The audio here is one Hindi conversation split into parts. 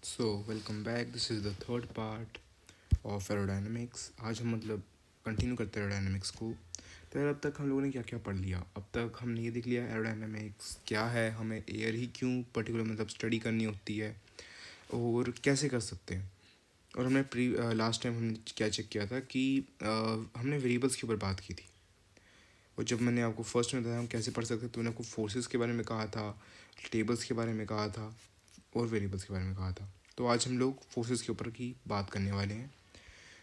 So welcome back. This is the third part of aerodynamics. आज हम कंटिन्यू करते हैं एरोडायनेमिक्स को। तो यार अब तक हम लोगों ने क्या क्या पढ़ लिया। अब तक हमने ये देख लिया एरोडायनेमिक्स क्या है, हमें एयर ही क्यों पर्टिकुलर स्टडी करनी होती है और कैसे कर सकते हैं। और हमने लास्ट टाइम हमने क्या चेक किया था कि हमने वेरिएबल्स के ऊपर बात की थी। और जब मैंने आपको फर्स्ट में बताया हम कैसे पढ़ सकते तो मैंने आपको फोर्सेस के बारे में कहा था, टेबल्स के बारे में कहा था और वेरिएबल्स के बारे में कहा था। तो आज हम लोग फोर्सेस के ऊपर की बात करने वाले हैं।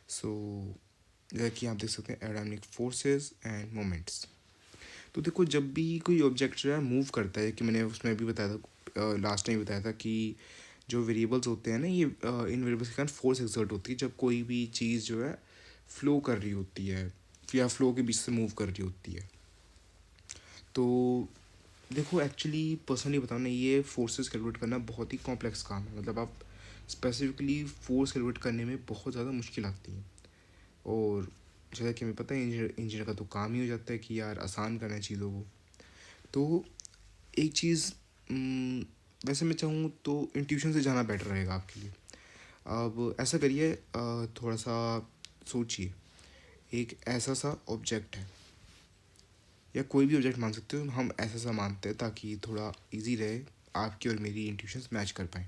सो जैसा कि आप देख सकते हैं एरोडायनामिक फोर्सेस एंड मोमेंट्स। तो देखो जब भी कोई ऑब्जेक्ट जो है मूव करता है, कि मैंने उसमें भी बताया था, लास्ट टाइम बताया था कि जो वेरिएबल्स होते हैं ना, ये इन वेरिएबल्स के कारण फोर्स एक्सर्ट होती है जब कोई भी चीज़ जो है फ्लो कर रही होती है या फ्लो के बीच से मूव कर रही होती है। तो देखो एक्चुअली पर्सनली बताऊँ ना, ये फोर्सेस कैलकुलेट करना बहुत ही कॉम्प्लेक्स काम है। आप स्पेसिफिकली फोर्स कैलकुलेट करने में बहुत ज़्यादा मुश्किल आती है। और जैसा कि हमें पता है इंजीनियर का तो काम ही हो जाता है कि यार आसान करना है चीज़ों को। तो एक चीज़ वैसे मैं चाहूँ तो इंट्यूशन से जाना बेटर रहेगा आपके लिए। अब ऐसा करिए, थोड़ा सा सोचिए। एक ऐसा सा ऑब्जेक्ट है या कोई भी ऑब्जेक्ट मान सकते हो, हम ऐसा सा मानते हैं ताकि थोड़ा इजी रहे, आपकी और मेरी इंट्यूशंस मैच कर पाएँ।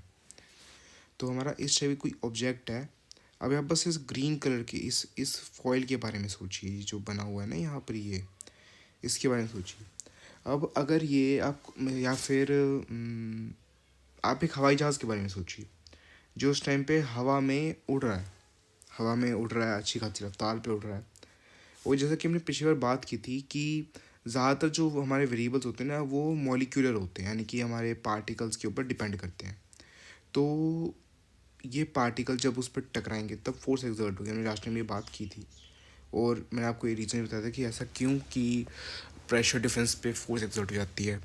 तो हमारा इस टाइप कोई ऑब्जेक्ट है। अब आप बस इस ग्रीन कलर के इस फॉइल के बारे में सोचिए जो बना हुआ है ना यहाँ पर, ये इसके बारे में सोचिए। अब अगर ये आप या फिर आप एक हवाई जहाज़ के बारे में सोचिए जो उस टाइम पे हवा में उड़ रहा है, हवा में उड़ रहा है, अच्छी खासी रफ्तार पे उड़ रहा है। और जैसा कि हमने पिछली बार बात की थी कि ज़्यादातर जो हमारे वेरिएबल्स होते हैं ना वो मॉलिक्यूलर होते हैं, यानी कि हमारे पार्टिकल्स के ऊपर डिपेंड करते हैं। तो ये पार्टिकल जब उस पर टकराएंगे तब फोर्स एक्सर्ट होगी, हमने लास्ट टाइम ये बात की थी। और मैंने आपको ये रीज़न बताया था कि ऐसा क्यों कि प्रेशर डिफरेंस पे फोर्स एक्सर्ट हो जाती है।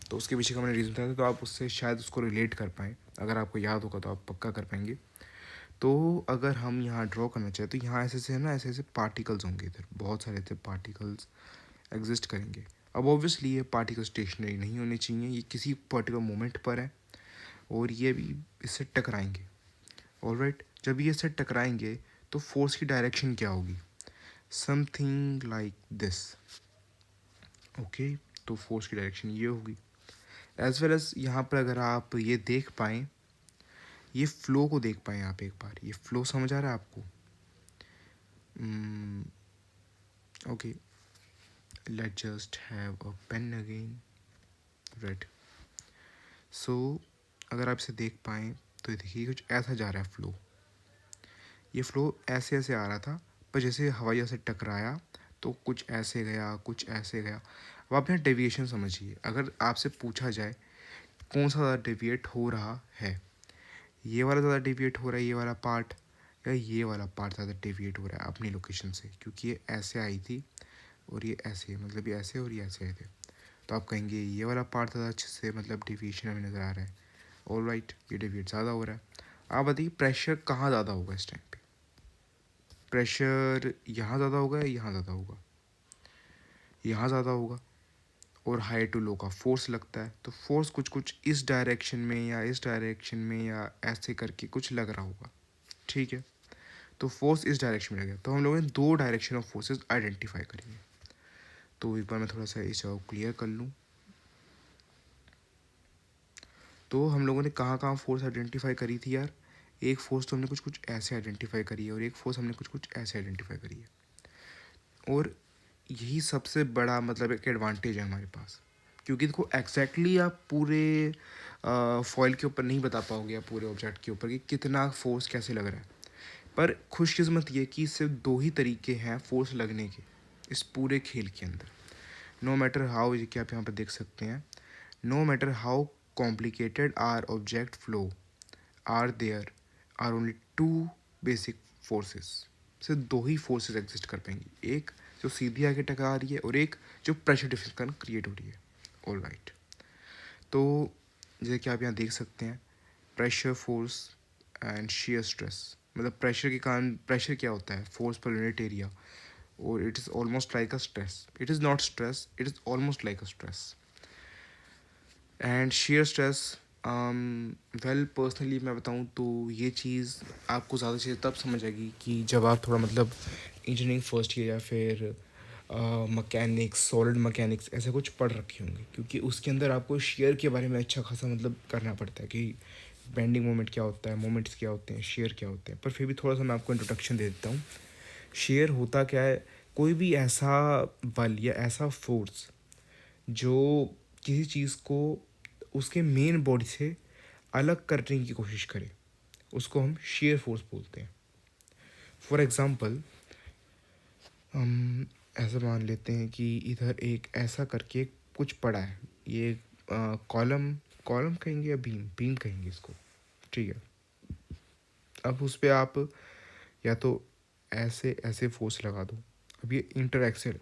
तो उसके पीछे का मैंने रीज़न बताया था, तो आप उससे शायद उसको रिलेट कर पाएँ। अगर आपको याद होगा तो आप पक्का कर पाएंगे। तो अगर हम यहाँ ड्रॉ करना चाहें तो यहाँ ऐसे है ना, ऐसे ऐसे पार्टिकल्स होंगे, इधर बहुत सारे ऐसे पार्टिकल्स एग्जिस्ट करेंगे। अब ऑब्वियसली ये पार्टिकल स्टेशनरी नहीं होने चाहिए, ये किसी पर्टिकुलर मोमेंट पर है और ये भी इससे टकराएंगे। ऑलराइट, जब ये इससे टकराएंगे तो फोर्स की डायरेक्शन क्या होगी? Something like this. ओके, तो फोर्स की डायरेक्शन ये होगी। एज वेल एज यहाँ पर अगर आप ये देख पाएँ, ये फ्लो को देख पाएँ आप एक बार, ये फ्लो समझ आ रहा है आपको? Okay, let just have a pen again, red. So अगर आप इसे देख पाएँ तो देखिए कुछ ऐसा जा रहा है फ्लो। ये फ्लो ऐसे ऐसे आ रहा था, पर जैसे हवाई जहाज से टकराया तो कुछ ऐसे गया, कुछ ऐसे गया। अब आप यहाँ डेविएशन समझिए। अगर आपसे पूछा जाए कौन सा ज़्यादा डेविएट हो रहा है, ये वाला ज़्यादा डेविएट हो रहा है, ये वाला पार्ट, या ये वाला पार्ट ज़्यादा डेविएट हो रहा है अपनी लोकेशन से, क्योंकि ये ऐसे आई थी और ये ऐसे, ये ऐसे और ये ऐसे आए थे। तो आप कहेंगे ये वाला पार्ट ज़्यादा अच्छे से डेविएशन हमें नज़र आ रहा है। ऑल राइट, ये डेविएट ज़्यादा हो रहा है। आप बताइए प्रेशर कहाँ ज़्यादा होगा इस टाइम पे? प्रेशर यहाँ ज़्यादा होगा या यहाँ ज़्यादा होगा? यहाँ ज़्यादा होगा। और हाई टू लो का फोर्स लगता है, तो फोर्स कुछ कुछ इस डायरेक्शन में या इस डायरेक्शन में या ऐसे करके कुछ लग रहा होगा। ठीक है, तो फोर्स इस डायरेक्शन में लगेगा। तो हम लोगों ने दो डायरेक्शन ऑफ फोर्सेस आइडेंटिफाई करेंगे। तो एक बार मैं थोड़ा सा इस जगह क्लियर कर लूँ। तो हम लोगों ने कहाँ कहाँ फोर्स आइडेंटिफाई करी थी यार? एक फोर्स तो हमने कुछ कुछ ऐसे आइडेंटिफाई करी है और एक फोर्स हमने कुछ कुछ ऐसे आइडेंटिफाई करी है। और यही सबसे बड़ा एक एडवांटेज है हमारे पास, क्योंकि देखो एग्जैक्टली आप पूरे फॉइल के ऊपर नहीं बता पाओगे या पूरे ऑब्जेक्ट के ऊपर कि कितना फोर्स कैसे लग रहा है। पर खुशकिस्मत ये कि सिर्फ दो ही तरीके हैं फोर्स लगने के इस पूरे खेल के अंदर। नो मैटर हाउ, ये कि आप यहाँ पर देख सकते हैं, no matter how complicated our object flow are there are only two basic forces. सिर्फ दो ही फोर्सेस एग्जिस्ट कर पाएंगी, एक जो सीधी आके टकरा रही है और एक जो प्रेशर डिफरेंस कारण क्रिएट हो रही है। ऑल राइट, तो जैसे कि आप यहाँ देख सकते हैं, pressure force and shear stress. Pressure के कारण, प्रेशर क्या होता है? फोर्स पर यूनिट एरिया, और it is almost like a stress. It is not stress, it is almost like a stress. And shear stress well personally मैं बताऊँ तो ये चीज़ आपको ज़्यादा चीज़ तब समझ आएगी कि जब आप थोड़ा मतलब इंजीनियरिंग फर्स्ट ईयर या फिर मैकेनिक्स, सॉलिड मैकेनिक्स ऐसे कुछ पढ़ रखे होंगे, क्योंकि उसके अंदर आपको शेयर के बारे में अच्छा खासा मतलब करना पड़ता है कि बेंडिंग मोमेंट क्या होता है, मोमेंट्स क्या होते हैं, शेयर क्या होते हैं। पर फिर भी थोड़ा सा मैं आपको इंट्रोडक्शन दे देता हूँ। शेयर होता क्या है? कोई भी ऐसा बल या ऐसा फोर्स जो किसी चीज़ को उसके मेन बॉडी से अलग करने की कोशिश करे, उसको हम शेयर फोर्स बोलते हैं। फॉर एग्ज़ाम्पल, हम ऐसा मान लेते हैं कि इधर एक ऐसा करके कुछ पड़ा है। ये कॉलम कॉलम कहेंगे या बीम बीम कहेंगे इसको, ठीक है। अब उस पर आप या तो ऐसे ऐसे फोर्स लगा दो। अब ये इंटरएक्सेड,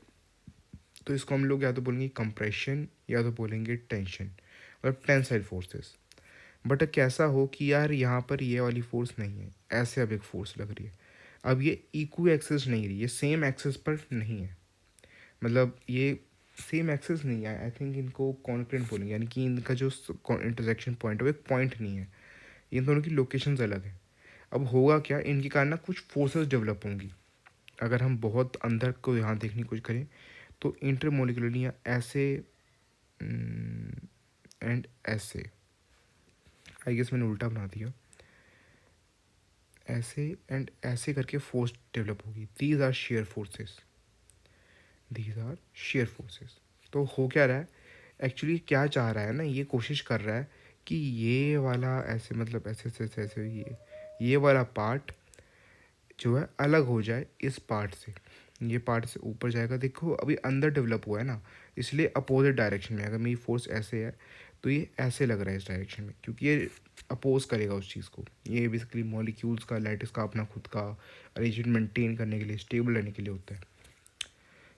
तो इसको हम लोग या तो बोलेंगे कंप्रेशन या तो बोलेंगे टेंशन, मतलब टेंसाइल फोर्सेस। बट कैसा हो कि यार यहाँ पर ये वाली फोर्स नहीं है, ऐसे अब एक फोर्स लग रही है। अब ये इक्वी एक्सेस नहीं रही, ये सेम एक्सेस पर नहीं है, मतलब ये सेम एक्सेस नहीं है। आई थिंक इनको कॉन्क्रेंट बोलेंगे, यानी कि इनका जो इंटरसेक्शन पॉइंट है वो एक पॉइंट नहीं है, इन दोनों की लोकेशंस अलग है। अब होगा क्या, इनके कारण ना कुछ फोर्सेस डेवलप होंगी। अगर हम बहुत अंदर को यहाँ देखने की कोशिश करें तो इंटरमोलिकुलरली ऐसे एंड ऐसे, आई गेस मैंने उल्टा बना दिया, ऐसे एंड ऐसे करके फोर्स डेवलप होगी। These are shear forces, these are shear forces. तो हो क्या रहा है एक्चुअली, क्या चाह रहा है ना, ये कोशिश कर रहा है कि ये वाला ऐसे मतलब ऐसे ऐसे ऐसे, ऐसे ये वाला पार्ट जो है अलग हो जाए इस पार्ट से। ये पार्ट से ऊपर जाएगा, देखो अभी अंदर डेवलप हुआ है ना, इसलिए अपोजिट डायरेक्शन में। अगर मेरी फोर्स ऐसे है तो ये ऐसे लग रहा है इस डायरेक्शन में, क्योंकि ये अपोज करेगा उस चीज़ को। ये बेसिकली मॉलिक्यूल्स का, लैटिस का अपना खुद का अरेंजमेंट मेंटेन करने के लिए, स्टेबल रहने के लिए होता है।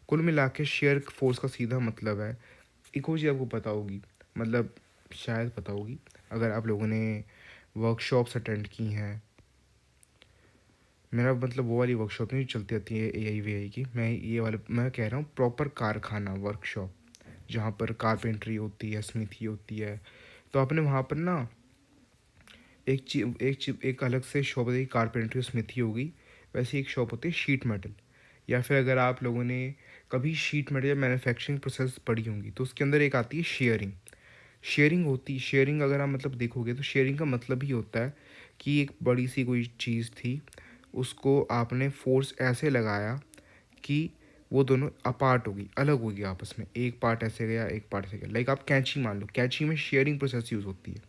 कुल मिला के शेयर फोर्स का सीधा मतलब है, एक और चीज़ आपको पता होगी, मतलब शायद पता होगी अगर आप लोगों ने वर्कशॉप्स अटेंड की हैं। मेरा मतलब वो वाली वर्कशॉप नहीं चलती रहती है AIVI की, मैं ये वाले मैं कह रहा हूँ प्रॉपर कारखाना वर्कशॉप, जहाँ पर कारपेंट्री होती है, स्मिथी होती है। तो आपने वहाँ पर ना एक अलग से शॉप होती है, कारपेंट्री स्मिथी होगी, वैसे एक शॉप होती है शीट मेटल। या फिर अगर आप लोगों ने कभी शीट मेटल या मैन्युफैक्चरिंग प्रोसेस पढ़ी होंगी तो उसके अंदर एक आती है शेयरिंग। शेयरिंग होती, शेयरिंग अगर आप मतलब देखोगे तो शेयरिंग का मतलब ही होता है कि एक बड़ी सी कोई चीज़ थी, उसको आपने फोर्स ऐसे लगाया कि वो दोनों अपार्ट होगी, अलग होगी आपस में। एक पार्ट ऐसे गया, एक पार्ट ऐसे गया। लाइक आप कैंची मान लो, कैंची में शेयरिंग प्रोसेस यूज़ होती है।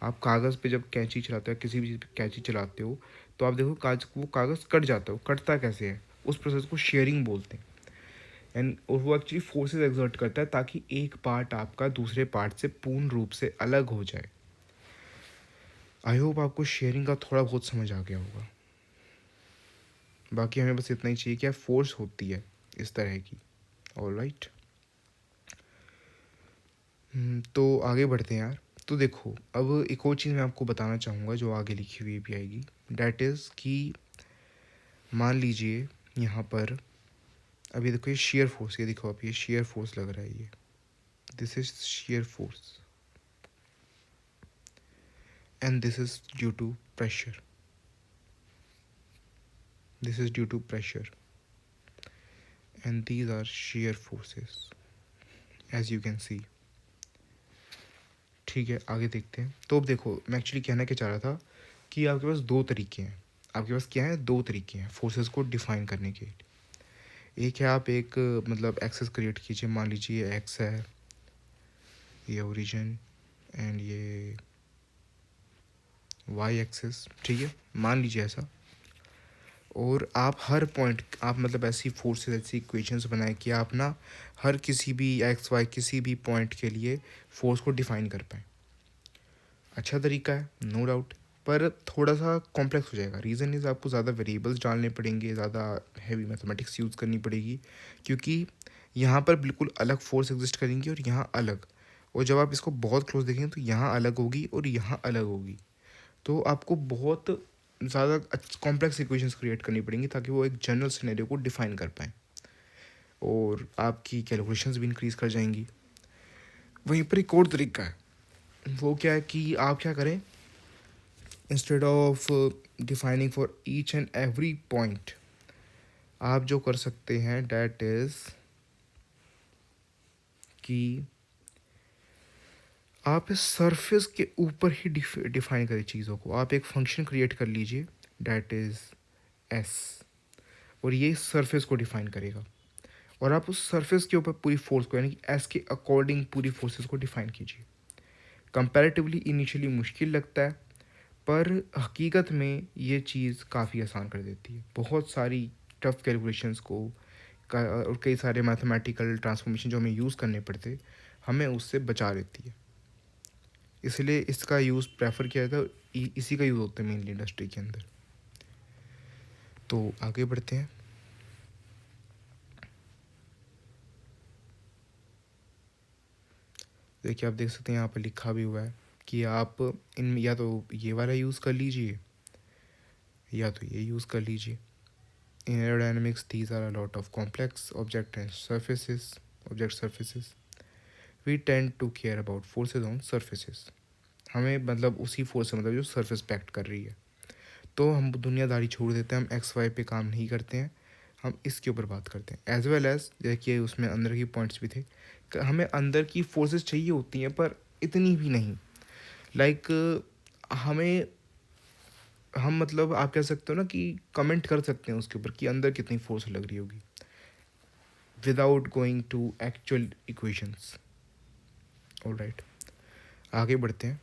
आप कागज़ पे जब कैंची चलाते हो, किसी भी चीज़ पे कैंची चलाते हो, तो आप देखो वो कागज़ कट जाता है। वो कटता कैसे है, उस प्रोसेस को शेयरिंग बोलते हैं। एंड और वो एक्चुअली फोर्सेस एक्सर्ट करता है ताकि एक पार्ट आपका दूसरे पार्ट से पूर्ण रूप से अलग हो जाए। आई होप आपको शेयरिंग का थोड़ा बहुत समझ आ गया होगा। बाकी हमें बस इतना ही चाहिए कि फोर्स होती है इस तरह की। ऑलराइट, तो आगे बढ़ते हैं यार। तो देखो, अब एक और चीज़ मैं आपको बताना चाहूँगा जो आगे लिखी हुई भी आएगी, डैट इज़ कि मान लीजिए यहाँ पर अभी देखो ये शेयर फोर्स, ये देखो अब ये शेयर फोर्स लग रहा है, ये this is shear force and this is due to pressure, this is due to pressure and these are shear forces as you can see. ठीक है, आगे देखते हैं। तो अब देखो, मैं एक्चुअली कहना क्या चाह रहा था कि आपके पास दो तरीके हैं। आपके पास क्या है, दो तरीके हैं फोर्सेस को डिफाइन करने के। एक है आप एक मतलब एक्सेस क्रिएट कीजिए, मान लीजिए एक्स है, ये ओरिजिन एंड ये वाई एक्सेस, ठीक है, मान लीजिए ऐसा। और आप हर पॉइंट, आप मतलब ऐसी फोर्सेस, ऐसी इक्वेशंस बनाए कि आप ना हर किसी भी एक्स वाई किसी भी पॉइंट के लिए फोर्स को डिफाइन कर पाएँ। अच्छा तरीका है, नो डाउट, पर थोड़ा सा कॉम्प्लेक्स हो जाएगा। रीज़न इज़ आपको ज़्यादा वेरिएबल्स डालने पड़ेंगे, ज़्यादा हैवी मैथमेटिक्स यूज़ करनी पड़ेगी, क्योंकि यहाँ पर बिल्कुल अलग फोर्स एग्जिस्ट करेंगी और यहाँ अलग। और जब आप इसको बहुत क्लोज देखेंगे तो यहाँ अलग होगी और यहाँ अलग होगी। तो आपको बहुत ज़्यादा कॉम्प्लेक्स इक्वेशंस क्रिएट करनी पड़ेंगी ताकि वो एक जनरल सिनेरियो को डिफाइन कर पाएँ, और आपकी कैलकुलेशंस भी इंक्रीज़ कर जाएंगी। वहीं पर एक और तरीका है, वो क्या है कि आप क्या करें, instead of defining for each and every point, आप जो कर सकते हैं डैट इज़ कि आप इस सरफेस के ऊपर ही डिफाइन करें चीज़ों को। आप एक फंक्शन क्रिएट कर लीजिए डैट इज़ एस, और ये सरफेस को डिफाइन करेगा, और आप उस सरफेस के ऊपर पूरी फोर्स को, यानी कि एस के अकॉर्डिंग पूरी फोर्सेस को डिफाइन कीजिए। कंपैरेटिवली इनिशियली मुश्किल लगता है, पर हकीकत में ये चीज़ काफ़ी आसान कर देती है। बहुत सारी टफ कैलकुलेशंस को और कई सारे मैथमेटिकल ट्रांसफॉर्मेशन जो हमें यूज़ करने पड़ते, हमें उससे बचा लेती है। इसलिए इसका यूज़ प्रेफर किया जाता है, इसी का यूज़ होता है मेनली इंडस्ट्री के अंदर। तो आगे बढ़ते हैं। देखिए, आप देख सकते हैं यहाँ पर लिखा भी हुआ है कि आप इन या तो ये वाला यूज़ कर लीजिए या तो ये यूज़ कर लीजिए। In aerodynamics these are a lot of complex object and surfaces, object surfaces. We tend to care about forces on surfaces. हमें मतलब उसी फोर्स से मतलब जो सर्फेस पे एक्ट कर रही है। तो हम दुनियादारी छोड़ देते हैं, हम एक्स वाई पे काम नहीं करते हैं, हम इसके ऊपर बात करते हैं। एज वेल एज देखिए उसमें अंदर की पॉइंट्स भी थे, हमें अंदर की फोर्सेस चाहिए होती हैं पर इतनी भी नहीं। लाइक हमें, हम मतलब आप कह सकते हो ना कि कमेंट कर सकते हैं उसके ऊपर कि अंदर कितनी फोर्स लग रही होगी, without going to actual equations. Alright, आगे बढ़ते हैं।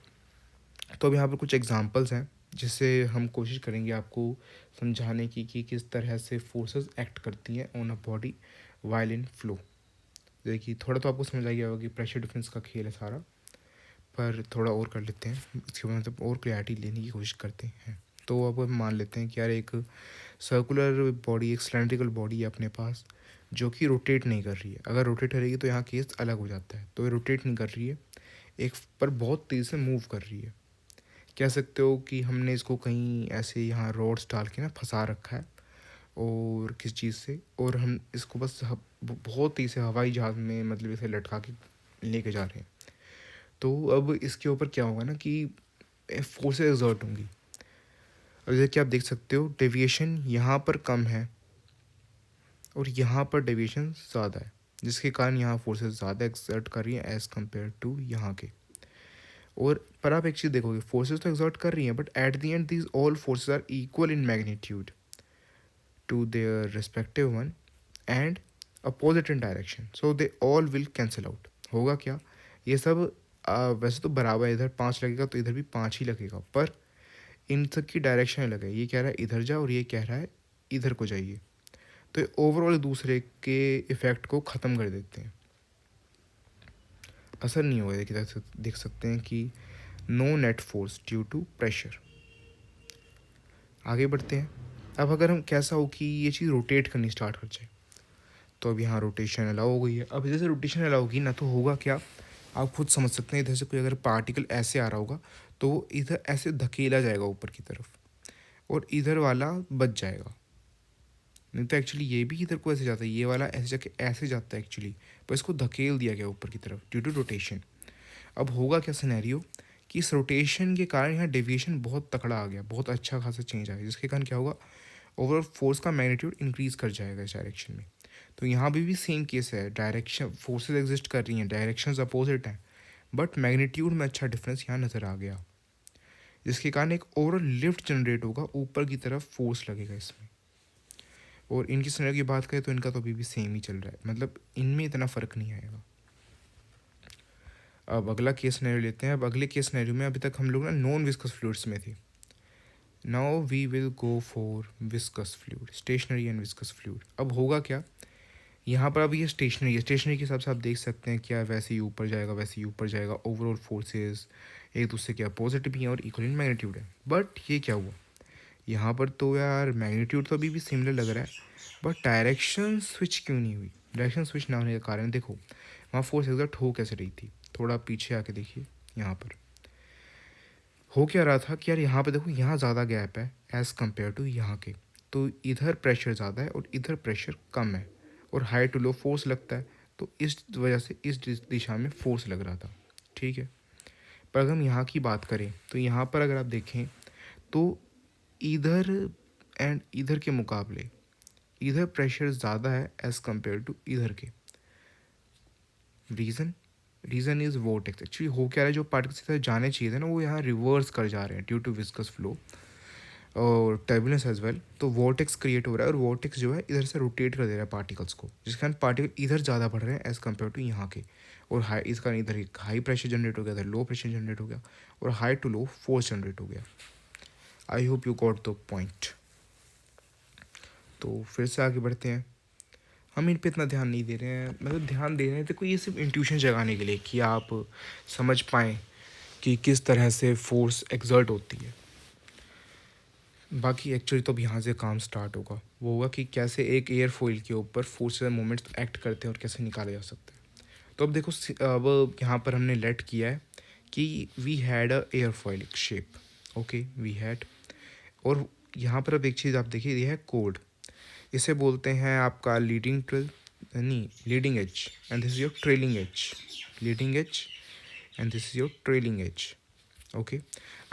तो अब यहाँ पर कुछ एग्जांपल्स हैं जिससे हम कोशिश करेंगे आपको समझाने की कि किस तरह से फोर्सेस एक्ट करती हैं on a body while in flow. देखिए, थोड़ा तो आपको समझ आ गया होगा कि प्रेशर डिफरेंस का खेल है सारा, पर थोड़ा और कर लेते हैं, इसके बाद मतलब और क्लैरिटी लेने की कोशिश करते हैं। तो अब हम मान लेते हैं कि यार एक सर्कुलर बॉडी, एक सिलेंड्रिकल बॉडी है अपने पास, जो कि रोटेट नहीं कर रही है। अगर रोटेट करेगी तो यहाँ केस अलग हो जाता है। तो ये रोटेट नहीं कर रही है, एक पर बहुत तेज़ी से मूव कर रही है। कह सकते हो कि हमने इसको कहीं ऐसे यहाँ रॉड्स डाल के ना फंसा रखा है और किस चीज़ से, और हम इसको बस बहुत तेज़ी से हवाई जहाज़ में मतलब इसे लटका के लेके जा रहे हैं। तो अब इसके ऊपर क्या होगा ना कि फोर्सेस एक्सर्ट होंगी। अब जैसे कि आप देख सकते हो डेविएशन यहाँ पर कम है और यहाँ पर डेविएशन ज़्यादा है, जिसके कारण यहाँ फोर्सेस ज़्यादा एक्सर्ट कर रही हैं एज़ कम्पेयर टू यहाँ के। और पर आप एक चीज़ देखोगे, फोर्सेस तो एक्सर्ट कर रही हैं but at the end these all forces are equal in magnitude to their respective one and opposite in direction, so they all will cancel out. होगा क्या, ये सब वैसे तो बराबर है, इधर 5 लगेगा तो इधर भी 5 ही लगेगा, पर इन सब की डायरेक्शन अलग है। ये कह रहा है इधर जा और ये कह रहा है इधर को जाइए, तो ये ओवरऑल दूसरे के इफ़ेक्ट को ख़त्म कर देते हैं, असर नहीं होगा। देखिए देख सकते हैं कि no net force due to pressure. आगे बढ़ते हैं। अब अगर हम कैसा हो कि ये चीज़ रोटेट करनी स्टार्ट कर जाए, तो अब यहाँ रोटेशन अलाउ हो गई है। अब जैसे रोटेशन अलाउ होगी ना, तो होगा क्या, आप खुद समझ सकते हैं। इधर से कोई अगर पार्टिकल ऐसे आ रहा होगा तो वो इधर ऐसे धकेला जाएगा ऊपर की तरफ, और इधर वाला बच जाएगा। नहीं तो एक्चुअली ये भी इधर को ऐसे जाता है, ये वाला ऐसे जाके ऐसे जाता है एक्चुअली, पर इसको धकेल दिया गया ऊपर की तरफ ड्यू टू रोटेशन। अब होगा क्या सिनेरियो कि इस रोटेशन के कारण यहाँ डेविएशन बहुत तकड़ा आ गया, बहुत अच्छा खासा चेंज आया, जिसके कारण क्या होगा, ओवरऑल फोर्स का मैग्नीट्यूड इंक्रीज़ कर जाएगा इस डायरेक्शन में। तो यहाँ भी सेम केस है, डायरेक्शन फोर्सेज एग्जिस्ट कर रही हैं, डायरेक्शंस अपोजिट हैं, बट मैग्नीट्यूड में अच्छा डिफरेंस यहाँ नज़र आ गया, जिसके कारण एक ओवरऑल लिफ्ट जनरेट होगा, ऊपर की तरफ फोर्स लगेगा इसमें। और इनकी सिनेरियो की बात करें तो इनका तो अभी भी सेम ही चल रहा है, मतलब इनमें इतना फ़र्क नहीं आएगा। अब अगला केस सिनेरियो लेते हैं। अब अगले केस सिनेरियो में अभी तक हम लोग ना नॉन विस्कस फ्लूइड्स में थे, now we will go for viscous fluid, stationary and viscous fluid. अब होगा क्या, यहाँ पर अभी ये स्टेशनरी है, स्टेशनरी के हिसाब से आप देख सकते हैं क्या वैसे ही ऊपर जाएगा, वैसे ही ऊपर जाएगा। ओवरऑल फोर्सेस एक दूसरे के अपोजिट भी हैं और इक्वल इन मैग्नीट्यूड है। बट ये क्या हुआ, यहाँ पर तो यार मैग्नीट्यूड तो अभी भी सिमिलर लग रहा है, बट डायरेक्शन स्विच क्यों नहीं हुई। डायरेक्शन स्विच ना होने का कारण देखो, वहाँ फोर्स एग्जर्ट हो कैसे रही थी, थोड़ा पीछे आके देखिए। यहाँ पर हो क्या रहा था कि यार यहाँ पे देखो, यहाँ ज़्यादा गैप है एज़ कम्पेयर टू यहाँ के, तो इधर प्रेशर ज़्यादा है और इधर प्रेशर कम है, और हाई टू लो फोर्स लगता है, तो इस वजह से इस दिशा में फोर्स लग रहा था। ठीक है, पर अगर हम यहाँ की बात करें तो यहाँ पर अगर आप देखें तो इधर एंड इधर के मुकाबले इधर प्रेशर ज़्यादा है एज़ कम्पेयर टू इधर के। Reason is vortex. एक्चुअली हो क्या रहा है, जो पार्टिकल्स इधर जाने चाहिए थे ना वो यहाँ रिवर्स कर जा रहे हैं ड्यू टू विस्कस फ्लो और टर्बुलेंस एज वेल। तो वोर्टेक्स क्रिएट हो रहा है और वोर्टेक्स जो है इधर से रोटेट कर दे रहा है पार्टिकल्स को, जिसके कारण पार्टिकल इधर ज़्यादा बढ़ रहे हैं एज़ कम्पेयर टू यहाँ के। और हाई इसका इधर एक हाई प्रेशर जनरेट हो गया, इधर लो प्रेशर जनरेट हो गया और high to low force generate हो गया। I hope you got the point. तो फिर से आगे बढ़ते हैं। हम इन पे इतना ध्यान नहीं दे रहे हैं, मतलब ध्यान दे रहे हैं तो ये सिर्फ इंट्यूशन जगाने के लिए कि आप समझ पाएँ कि किस तरह से फोर्स एक्सर्ट होती है। बाकी एक्चुअली तो अब यहाँ से काम स्टार्ट होगा, वो होगा कि कैसे एक एयर फॉइल के ऊपर फोर्सेस एंड मोमेंट्स एक्ट करते हैं और कैसे निकाले जा सकते हैं। तो अब देखो अब यहाँ पर हमने लेट किया है कि we had a airfoil shape, okay we had. और यहाँ पर अब एक चीज़ आप देखिए, ये है कोड, इसे बोलते हैं आपका leading edge and this is your trailing as. Leading edge and this is your trailing as, okay.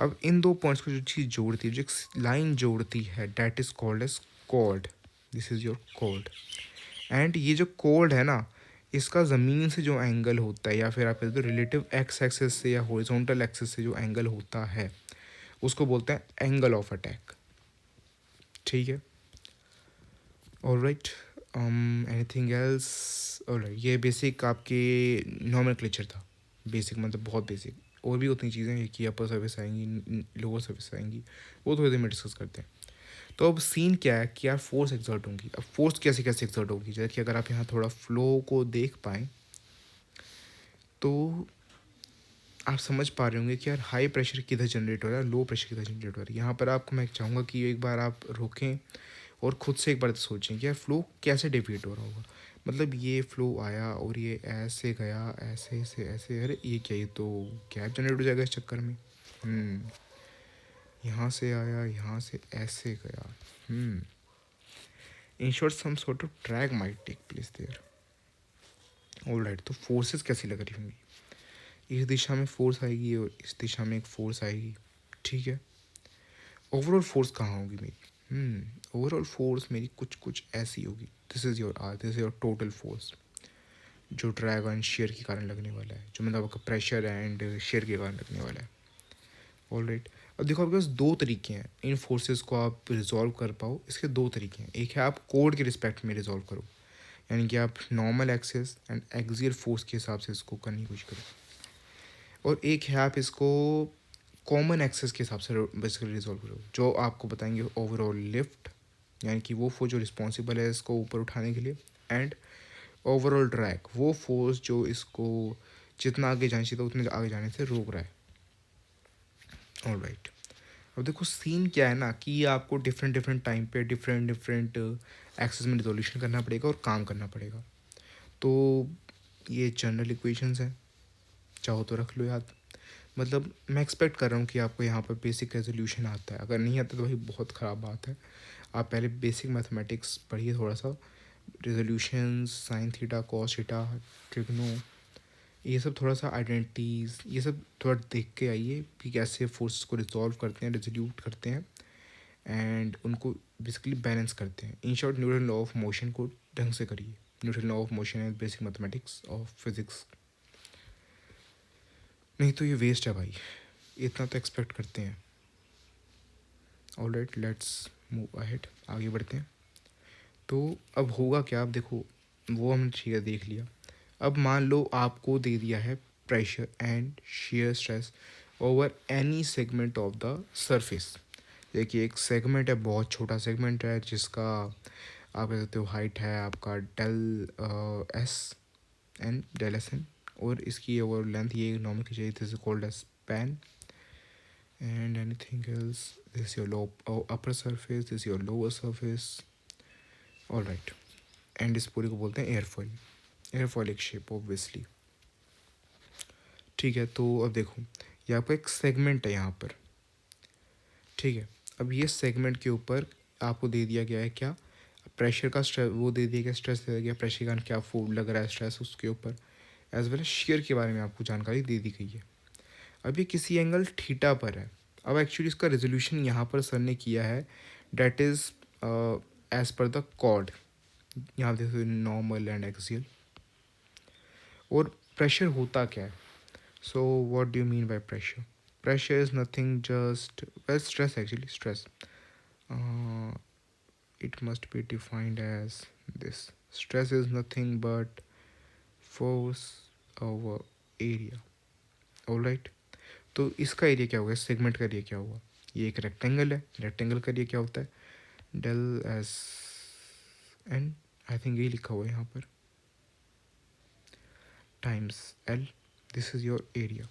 अब इन दो पॉइंट्स को जो चीज़ जोड़ती है, जो एक लाइन जोड़ती है, that is called as chord. This is your chord. And ये जो कॉर्ड है ना, इसका ज़मीन से जो एंगल होता है या फिर आप कहते हो रिलेटिव एक्स एक्सिस से या हॉरिजॉन्टल एक्सिस से जो एंगल होता है उसको बोलते हैं एंगल ऑफ अटैक, ठीक है। Alright, anything else? ऑलराइट, ये बेसिक आपके नॉमेनक्लेचर था। बेसिक मतलब बहुत बेसिक, और भी उतनी चीज़ें हैं कि अपर सर्विस आएंगी, लोअर सर्विस आएंगी, वो थोड़ी देर में डिस्कस करते हैं। तो अब सीन क्या है कि यार फोर्स एक्सर्ट होगी। अब फोर्स कैसे कैसे एक्सर्ट होगी, जैसे कि अगर आप यहाँ थोड़ा फ्लो को देख पाएँ तो आप समझ पा रहे होंगे कि यार हाई प्रेशर किधर जनरेट हो रहा है, लो प्रेशर किधर जनरेट हो रहा है। यहाँ पर आपको मैं चाहूँगा कि एक बार आप रुकें और ख़ुद से एक बार सोचें कि यार फ्लो कैसे डेविएट हो रहा होगा। मतलब ये फ्लो आया और ये ऐसे गया, ऐसे से ऐसे, अरे ये क्या, ये तो गैप जनरेट हो जाएगा इस चक्कर में। यहाँ से आया, यहाँ से ऐसे गया। In short some sort of drag might take place there. Alright, तो फोर्सेस कैसी लग रही होंगी, इस दिशा में फोर्स आएगी और इस दिशा में एक फोर्स आएगी, ठीक है। ओवरऑल फोर्स कहाँ होगी मेरी? ओवरऑल फोर्स मेरी कुछ ऐसी होगी। This is your R, this is your total force, जो ड्रैग एंड शेयर के कारण लगने वाला है, जो मतलब आपका प्रेशर एंड शेयर के कारण लगने वाला है। ऑलराइट, अब देखो आपके पास दो तरीके हैं इन फोर्सेस को आप रिजॉल्व कर पाओ। इसके दो तरीके हैं, एक है आप कोड के रिस्पेक्ट में रिजॉल्व करो, यानी कि आप normal axis and axial force के हिसाब से इसको करने की कोशिश करो, और एक है आप इसको कॉमन एक्सेस के हिसाब से बेसिकली रिजॉल्व करो, जो आपको बताएंगे ओवरऑल लिफ्ट, यानी कि वो फोर्स जो रिस्पॉन्सिबल है इसको ऊपर उठाने के लिए, एंड ओवरऑल ड्रैग, वो फोर्स जो इसको जितना आगे जाना चाहिए था उतने आगे जाने से रोक रहा है। ऑलराइट, अब देखो सीन क्या है ना कि आपको डिफरेंट टाइम पे डिफरेंट एक्सेस में रिजोल्यूशन करना पड़ेगा और काम करना पड़ेगा। तो ये जनरल इक्वेशंस हैं, चाहो तो रख लो याद। मतलब मैं एक्सपेक्ट कर रहा हूँ कि आपको यहाँ पर बेसिक रेजोल्यूशन आता है, अगर नहीं आता तो भाई बहुत ख़राब बात है। आप पहले बेसिक मैथमेटिक्स पढ़िए थोड़ा सा, resolution, sine theta, cos theta, trigno, ये सब थोड़ा सा आइडेंटिटीज़, ये सब थोड़ा देख के आइए कि कैसे फोर्सेस को रिजॉल्व करते हैं, रिजोल्यूट करते हैं एंड उनको बेसिकली बैलेंस करते हैं। In short Newton law of motion को ढंग से करिए। Newton law of motion and basic mathematics of physics, नहीं तो ये वेस्ट है भाई, इतना तो एक्सपेक्ट करते हैं। ऑलराइट, लेट्स मूव अहेड, आगे बढ़ते हैं। तो अब होगा क्या, अब देखो वो हमने ठीक है देख लिया। अब मान लो आपको दे दिया है pressure and shear stress over any segment of the surface. देखिए एक सेगमेंट है, बहुत छोटा सेगमेंट है, जिसका आप कह सकते हो हाइट है आपका del S N, del S N, और इसकी ओवर लेंथ ये नॉर्मल की चाहिए, this is called as span. And anything else, this your low upper surface, this your lower surface. Alright, and इस पूरी को बोलते हैं एयरफॉइल। एयरफॉइल एक शेप ऑब्वियसली, ठीक है। तो अब देखो ये आपका एक सेगमेंट है यहाँ पर, ठीक है। अब ये सेगमेंट के ऊपर आपको दे दिया गया है क्या, प्रेशर का स्ट्रेस, वो दे दिया गया, स्ट्रेस दे दिया गया, प्रेशर का क्या फोर्स लग रहा है स्ट्रेस उसके ऊपर, एज वेल एज शेयर के बारे में आपको जानकारी दे दी गई है। अब ये किसी एंगल थीटा पर है। अब एक्चुअली इसका रेजोल्यूशन यहाँ पर सर ने किया है, that is as per the chord, यहाँ देखो नॉर्मल एंड एक्सियल। और प्रेशर होता क्या है? So what do you mean by pressure? Pressure is nothing just, well stress, actually stress, it must be defined as this: stress is nothing but force over area. Alright, तो इसका एरिया क्या होगा, सेगमेंट का एरिया क्या होगा? ये एक रेक्टेंगल है, रेक्टेंगल का एरिया क्या होता है? Del S N, I think यही लिखा हुआ है यहाँ पर, times L, this is your area.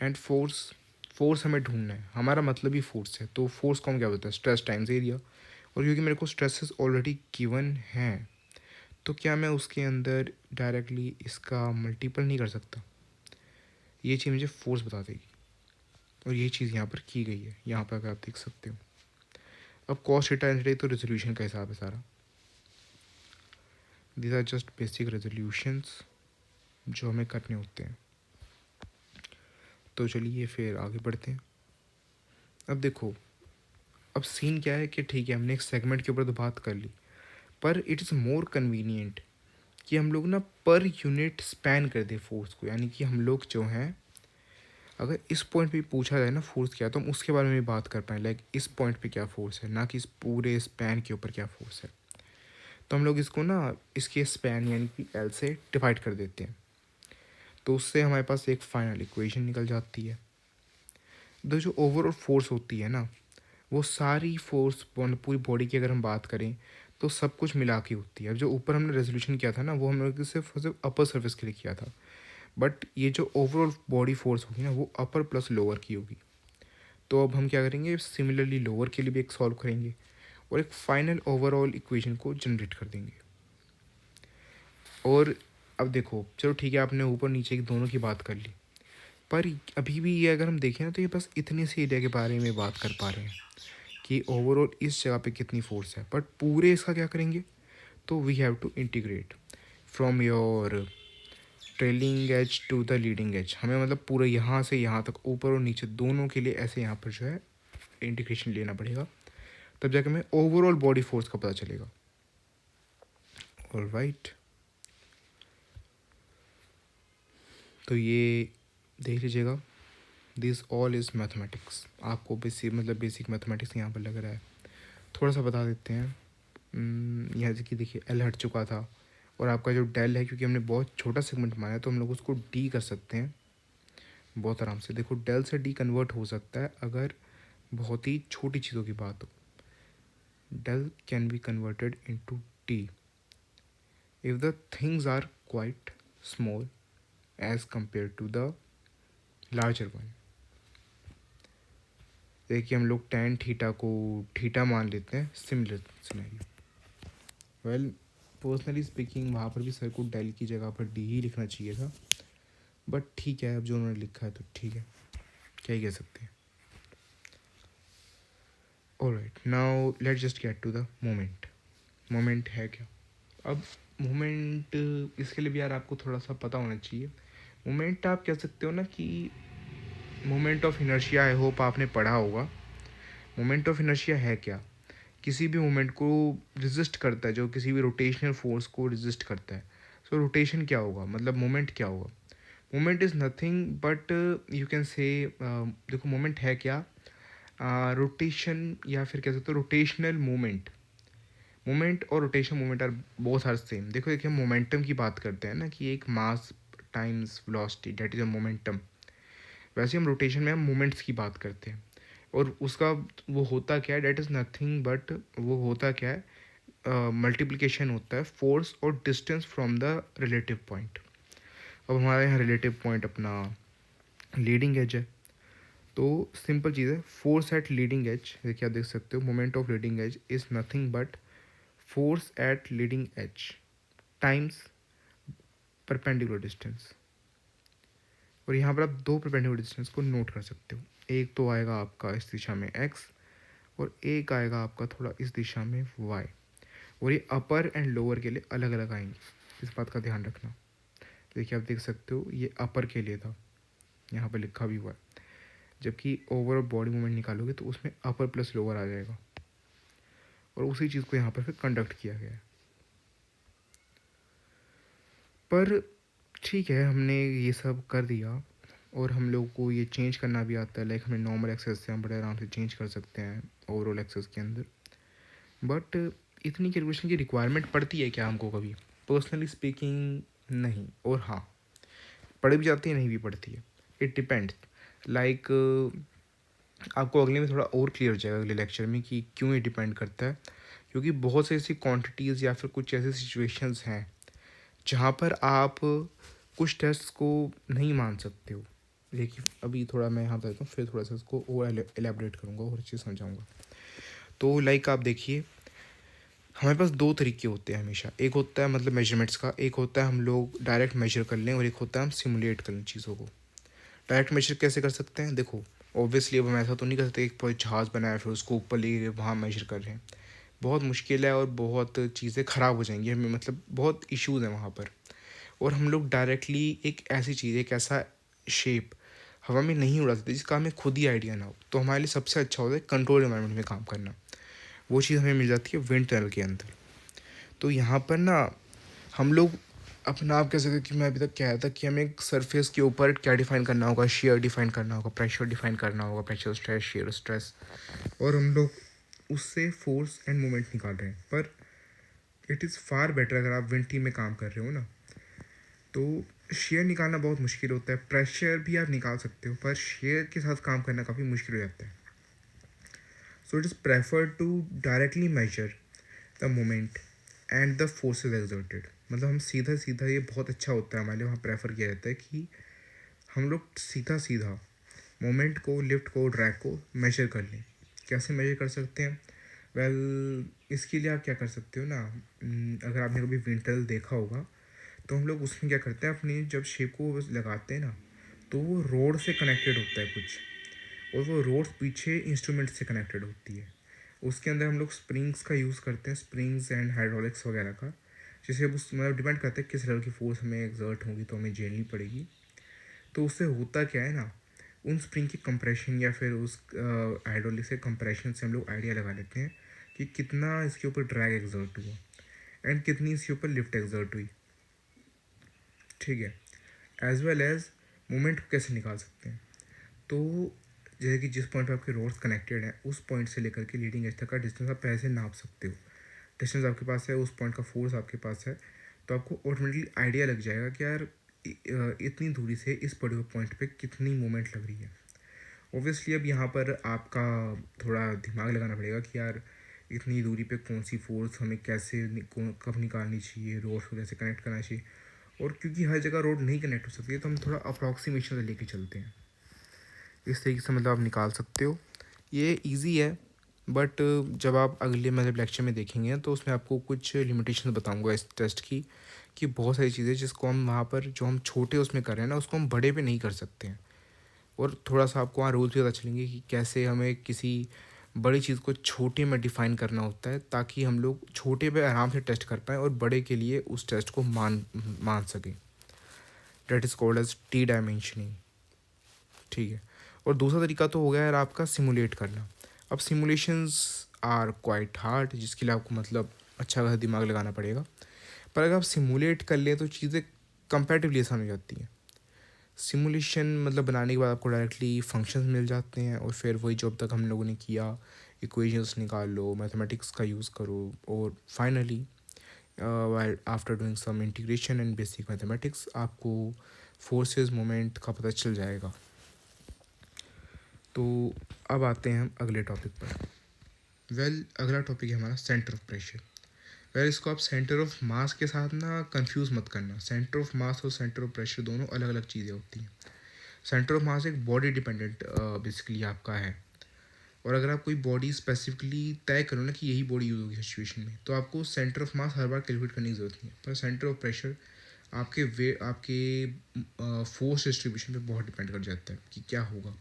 And force, force हमें ढूंढना है, हमारा मतलब ही फोर्स है, तो फोर्स को हम क्या बोलते हैं? Stress times area. और क्योंकि मेरे को स्ट्रेसेस ऑलरेडी गिवन हैं, तो क्या मैं उसके अंदर डायरेक्टली इसका मल्टीपल नहीं कर सकता? ये चीज़ मुझे फोर्स बता देगी, और ये चीज़ यहाँ पर की गई है, यहाँ पर अगर आप देख सकते हो। अब कॉस थीटा एंड तो रेजोल्यूशन का हिसाब है सारा। These are just basic resolutions जो हमें करने होते हैं। तो चलिए फिर आगे बढ़ते हैं। अब देखो, अब सीन क्या है कि ठीक है, हमने एक सेगमेंट के ऊपर तो बात कर ली, पर इट इज़ मोर कन्वीनियंट कि हम लोग ना पर यूनिट स्पैन कर दे फोर्स को। यानी कि हम लोग जो हैं, अगर इस पॉइंट पे पूछा जाए ना फोर्स क्या, तो हम उसके बारे में बात कर पाएँ, लाइक इस पॉइंट पे क्या फोर्स है, ना कि इस पूरे स्पैन के ऊपर क्या फोर्स है। तो हम लोग इसको ना इसके स्पैन यानी कि एल से डिवाइड कर देते हैं, तो उससे हमारे पास एक फाइनल इक्वेशन निकल जाती है। तो जो ओवरऑल फोर्स होती है ना, वो सारी फोर्स पूरी बॉडी की अगर हम बात करें तो सब कुछ मिला के होती है। अब जो ऊपर हमने रेजोल्यूशन किया था ना, वो हम लोग सिर्फ सिर्फ अपर सर्फेस के लिए किया था, बट ये जो ओवरऑल बॉडी फोर्स होगी ना, वो अपर प्लस लोअर की होगी। तो अब हम क्या करेंगे, सिमिलरली लोअर के लिए भी एक सॉल्व करेंगे और एक फाइनल ओवरऑल इक्वेशन को जनरेट कर देंगे। और अब देखो, चलो ठीक है, आपने ऊपर नीचे की दोनों की बात कर ली, पर अभी भी ये अगर हम देखें ना, तो ये बस इतने से एरिया के बारे में बात कर पा रहे हैं कि ओवरऑल इस जगह पे कितनी फोर्स है, बट पूरे इसका क्या करेंगे? तो we have to integrate from your trailing edge to the leading edge. हमें मतलब पूरे यहाँ से यहाँ तक, ऊपर और नीचे दोनों के लिए ऐसे यहाँ पर जो है इंटीग्रेशन लेना पड़ेगा, तब जाकर हमें ओवरऑल बॉडी फोर्स का पता चलेगा। ऑलराइट, तो ये देख लीजिएगा, दिस ऑल इज़ मैथमेटिक्स। आपको बेसिक मैथमेटिक्स यहाँ पर लग रहा है। थोड़ा सा बता देते हैं। यहाँ से कि देखिए एल हट चुका था, और आपका जो डेल है, क्योंकि हमने बहुत छोटा सेगमेंट माना है, तो हम लोग उसको डी कर सकते हैं बहुत आराम से। देखो, डेल से डी कन्वर्ट हो सकता है अगर बहुत ही छोटी चीज़ों की बात हो। Del can be converted into D if the things are quite small as compared to the larger one. देखिए, हम लोग टेन थीटा को थीटा मान लेते हैं, similar scenario. Well, personally speaking, वहाँ पर भी सर को डेल की जगह पर डी ही लिखना चाहिए था, बट ठीक है, अब जो उन्होंने लिखा है तो ठीक है, क्या ही कह सकते हैं। Alright, now let just get to the moment. Moment है क्या? अब मोमेंट, इसके लिए भी यार आपको थोड़ा सा पता होना चाहिए। मोमेंट आप कह सकते हो ना कि moment of inertia, I hope आपने पढ़ा होगा। मोमेंट ऑफ इनर्शिया है क्या? किसी भी मोमेंट को रिजिस्ट करता है, जो किसी भी रोटेशनल फोर्स को रिजिस्ट करता है। सो रोटेशन क्या होगा, मतलब मोमेंट क्या होगा? Moment is nothing but you can say, देखो मोमेंट है क्या, रोटेशन, या फिर कह सकते हो रोटेशनल मोमेंट। मोमेंट और rotation moment are both are same. देखो, देखिए, हम मोमेंटम की बात करते हैं ना, कि एक मास times velocity, that is a momentum. वैसे हम रोटेशन में हम मोमेंट्स की बात करते हैं, और उसका वो होता क्या है, डेट इज़ नथिंग बट, वो होता क्या है, मल्टीप्लिकेशन होता है फोर्स और distance from the relative point. अब हमारे यहाँ रिलेटिव पॉइंट अपना लीडिंग एज है, तो सिंपल चीज़ है, फोर्स एट लीडिंग एज। देखिए, आप देख सकते हो, moment of leading edge is nothing but force at leading edge times perpendicular distance. और यहाँ पर आप दो परपेंडिकुलर डिस्टेंस को नोट कर सकते हो। एक तो आएगा आपका इस दिशा में x, और एक आएगा आपका थोड़ा इस दिशा में y। और ये अपर एंड लोअर के लिए अलग अलग आएंगे, इस बात का ध्यान रखना। देखिए, आप देख सकते हो, ये अपर के लिए था, यहाँ पर लिखा भी हुआ है। जबकि ओवरऑल बॉडी मूवमेंट निकालोगे तो उसमें अपर प्लस लोअर आ जाएगा, और उसी चीज़ को यहाँ पर फिर कंडक्ट किया गया है। पर ठीक है, हमने ये सब कर दिया और हम लोग को ये चेंज करना भी आता है। लाइक हमें नॉर्मल एक्सेस से हम बड़े आराम से चेंज कर सकते हैं ओवरऑल एक्सेस के अंदर। बट इतनी कैलकुलेशन की रिक्वायरमेंट पड़ती है क्या हमको कभी? पर्सनली स्पीकिंग नहीं, और हाँ, पढ़ भी जाती है, नहीं भी पढ़ती है, इट डिपेंड्स। लाइक आपको अगले में थोड़ा और क्लियर हो जाएगा अगले लेक्चर में कि क्यों ये डिपेंड करता है। क्योंकि बहुत से ऐसी क्वांटिटीज़ या फिर कुछ ऐसे सिचुएशंस हैं जहाँ पर आप कुछ टेस्ट को नहीं मान सकते हो। देखिए अभी थोड़ा मैं यहाँ बताता हूँ, फिर थोड़ा सा इसको और एलेबरेट करूँगा और अच्छे से समझाऊँगा। तो लाइक आप देखिए, हमारे पास दो तरीके होते हैं हमेशा। एक होता है मतलब मेजरमेंट्स का, एक होता है हम लोग डायरेक्ट मेजर कर लें, और एक होता है हम सिमुलेट कर लें चीज़ों को। डायरेक्ट मेजर कैसे कर सकते हैं? देखो ऑब्वियसली अब हम ऐसा तो नहीं कर सकते एक पूरा जहाज़ बनाया फिर उसको ऊपर ले वहाँ मेजर कर रहे हैं। बहुत मुश्किल है और बहुत चीज़ें ख़राब हो जाएंगी हमें, मतलब बहुत इश्यूज़ हैं वहाँ पर। और हम लोग डायरेक्टली एक ऐसी चीज़, एक ऐसा शेप हवा में नहीं उड़ा सकते जिसका हमें खुद ही आइडिया ना हो। तो हमारे लिए सबसे अच्छा होता है कंट्रोल एनवायरनमेंट में काम करना। वो चीज़ हमें मिल जाती है विंड टनल के अंदर। तो यहाँ पर ना हम लोग अपना, आप कह सकते हो कि मैं अभी तक कह रहा था कि हमें एक सरफेस के ऊपर क्या डिफाइन करना होगा, शेयर डिफाइन करना होगा, प्रेशर डिफाइन करना होगा, प्रेशर स्ट्रेस शेयर स्ट्रेस, और हम लोग उससे फोर्स एंड मोमेंट निकाल रहे हैं। पर इट इज़ फार बेटर अगर आप विंड टीम में काम कर रहे हो ना, तो शेयर निकालना बहुत मुश्किल होता है। प्रेशर भी आप निकाल सकते हो, पर शेयर के साथ काम करना काफ़ी मुश्किल हो जाता है। So it is prefer to directly measure the moment and the forces exerted. मतलब हम सीधा सीधा, ये बहुत अच्छा होता है हमारे लिए, वहाँ प्रेफर किया जाता है कि हम लोग सीधा सीधा मोमेंट को, लिफ्ट को, ड्रैग को मेजर कर लें। कैसे मेजर कर सकते हैं? इसके लिए आप क्या कर सकते हो ना, अगर आपने कभी विंटर देखा होगा तो हम लोग उसमें क्या करते हैं, अपनी जब शेप को लगाते हैं ना, तो वो रोड से कनेक्टेड होता है कुछ, और वो रोड पीछे इंस्ट्रूमेंट से कनेक्टेड होती है। उसके अंदर हम लोग स्प्रिंग्स का यूज़ करते हैं, स्प्रिंग्स एंड हाइड्रोलिक्स वगैरह का, जैसे अब उस मतलब डिपेंड करता है किस लेवल की फोर्स हमें एक्सर्ट होगी तो हमें झेलनी पड़ेगी। तो उससे होता क्या है ना, उन स्प्रिंग की कंप्रेशन या फिर उस हाइड्रोलिक से कंप्रेशन से हम लोग आइडिया लगा लेते हैं कि कितना इसके ऊपर ड्रैग एक्सर्ट हुआ एंड कितनी इसके ऊपर लिफ्ट एक्सर्ट हुई। ठीक है, एज वेल एज मोमेंट को कैसे निकाल सकते हैं? तो जैसे कि जिस पॉइंट पर आपके रोड्स कनेक्टेड हैं, उस पॉइंट से लेकर के लीडिंग एज तक का डिस्टेंस आप पहले से नाप सकते हो। डिस्टेंस आपके पास है, उस पॉइंट का फोर्स आपके पास है, तो आपको ऑटोमेटिकली आइडिया लग जाएगा कि यार इतनी दूरी से इस पर्टिकुलर पॉइंट पे कितनी मूवमेंट लग रही है। ऑब्वियसली अब यहाँ पर आपका थोड़ा दिमाग लगाना पड़ेगा कि यार इतनी दूरी पे कौन सी फोर्स हमें कैसे कब निकालनी चाहिए, रोड को कैसे कनेक्ट करना चाहिए। और क्योंकि हर जगह रोड नहीं कनेक्ट हो सकती है, तो हम थोड़ा अप्रॉक्सीमेशन से लेके चलते हैं। इस तरीके से मतलब आप निकाल सकते हो, ये इजी है। बट जब आप अगले मतलब लेक्चर में देखेंगे तो उसमें आपको कुछ लिमिटेशन बताऊंगा इस टेस्ट की, कि बहुत सारी चीज़ें जिसको हम वहाँ पर जो हम छोटे उसमें कर रहे हैं ना, उसको हम बड़े पे नहीं कर सकते हैं। और थोड़ा सा आपको वहाँ रूल्स भी पता चलेंगे कि कैसे हमें किसी बड़ी चीज़ को छोटे में डिफ़ाइन करना होता है, ताकि हम लोग छोटे पे आराम से टेस्ट कर पाएँ और बड़े के लिए उस टेस्ट को मान मान सकें। That is called as T dimensioning. ठीक है, और दूसरा तरीका तो हो गया यार आपका सिमुलेट करना। अब सिमुलेशंस आर क्वाइट हार्ड, जिसके लिए आपको मतलब अच्छा खासा दिमाग लगाना पड़ेगा। पर अगर आप सिमुलेट कर लें तो चीज़ें कंपैरेटिवली आसान हो जाती हैं। सिमुलेशन मतलब बनाने के बाद आपको डायरेक्टली फंक्शंस मिल जाते हैं, और फिर वही जो अब तक हम लोगों ने किया, इक्वेशंस निकाल लो, मैथमेटिक्स का यूज़ करो, और finally after doing some integration and basic mathematics आपको फोर्सेस मोमेंट का पता चल जाएगा। तो अब आते हैं हम अगले टॉपिक पर। अगला टॉपिक है हमारा सेंटर ऑफ प्रेशर। इसको आप सेंटर ऑफ मास के साथ ना कंफ्यूज मत करना। सेंटर ऑफ मास और सेंटर ऑफ प्रेशर दोनों अलग अलग चीज़ें होती हैं। सेंटर ऑफ मास एक बॉडी डिपेंडेंट बेसिकली आपका है, और अगर आप कोई बॉडी स्पेसिफिकली तय करो ना कि यही बॉडी यूज़ होगी सिचुएशन में, तो आपको centre of mass her bar calculate करने की ज़रूरत नहीं है। पर सेंटर ऑफ प्रेशर आपके फोर्स डिस्ट्रीब्यूशन पे बहुत डिपेंड कर जाता है कि क्या होगा।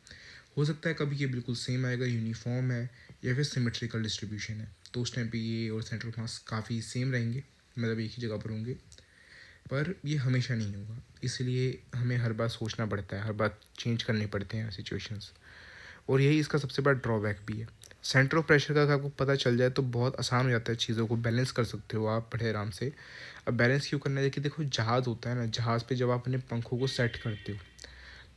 हो सकता है कभी ये बिल्कुल सेम आएगा, यूनिफॉर्म है, या फिर सिमेट्रिकल डिस्ट्रीब्यूशन है, तो उस टाइम पे ये और सेंटर ऑफ मास काफ़ी सेम रहेंगे, मतलब एक ही जगह पर होंगे। पर ये हमेशा नहीं होगा, इसलिए हमें हर बार सोचना पड़ता है, हर बार चेंज करने पड़ते हैं सिचुएशंस। और यही इसका सबसे बड़ा ड्रॉबैक भी है। सेंटर ऑफ प्रेशर का अगर आपको पता चल जाए तो बहुत आसान हो जाता है, चीज़ों को बैलेंस कर सकते हो आप बड़े आराम से। अब बैलेंस क्यों करना है कि देखो, जहाज़ होता है ना, जहाज़ पे जब आप अपने पंखों को सेट करते हो